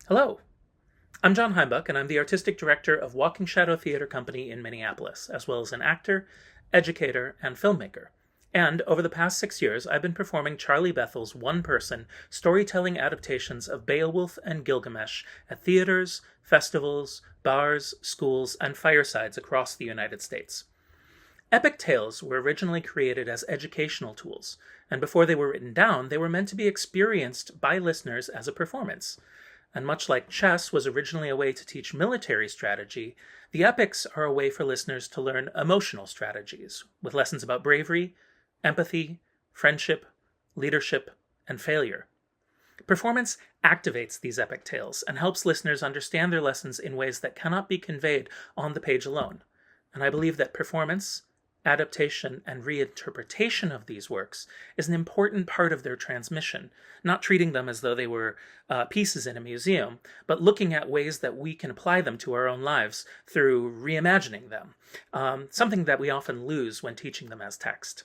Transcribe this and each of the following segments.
Hello, I'm John Heimbuck, and I'm the artistic director of Walking Shadow Theater Company in Minneapolis, as well as an actor, educator, and filmmaker. And over the past 6 years, I've been performing Charlie Bethel's one-person storytelling adaptations of Beowulf and Gilgamesh at theaters, festivals, bars, schools, and firesides across the United States. Epic tales were originally created as educational tools, and before they were written down, they were meant to be experienced by listeners as a performance. And much like chess was originally a way to teach military strategy, the epics are a way for listeners to learn emotional strategies, with lessons about bravery, empathy, friendship, leadership, and failure. Performance activates these epic tales and helps listeners understand their lessons in ways that cannot be conveyed on the page alone. And I believe that performance, adaptation, and reinterpretation of these works is an important part of their transmission, not treating them as though they were pieces in a museum, but looking at ways that we can apply them to our own lives through reimagining them, something that we often lose when teaching them as text.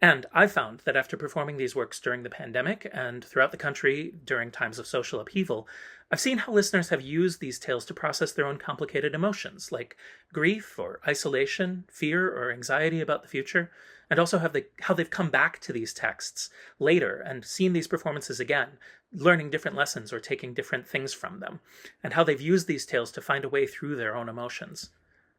And I've found that after performing these works during the pandemic and throughout the country during times of social upheaval, I've seen how listeners have used these tales to process their own complicated emotions, like grief or isolation, fear or anxiety about the future, and also how they've come back to these texts later and seen these performances again, learning different lessons or taking different things from them, and how they've used these tales to find a way through their own emotions.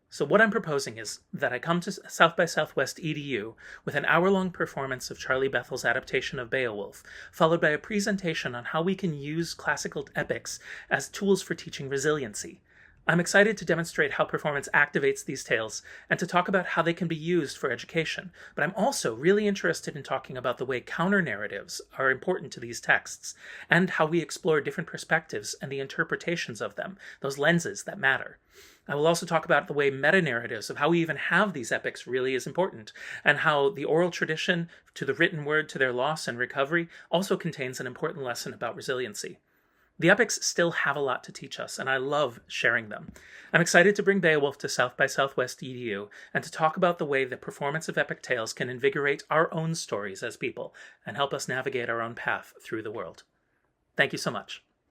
So what I'm proposing is that I come to South by Southwest EDU with an hour-long performance of Charlie Bethel's adaptation of Beowulf, followed by a presentation on how we can use classical epics as tools for teaching resiliency. I'm excited to demonstrate how performance activates these tales and to talk about how they can be used for education, but I'm also really interested in talking about the way counter-narratives are important to these texts and how we explore different perspectives and the interpretations of them, those lenses that matter. I will also talk about the way meta-narratives of how we even have these epics really is important, and how the oral tradition to the written word to their loss and recovery also contains an important lesson about resiliency. The epics still have a lot to teach us, and I love sharing them. I'm excited to bring Beowulf to South by Southwest EDU and to talk about the way the performance of epic tales can invigorate our own stories as people and help us navigate our own path through the world. Thank you so much.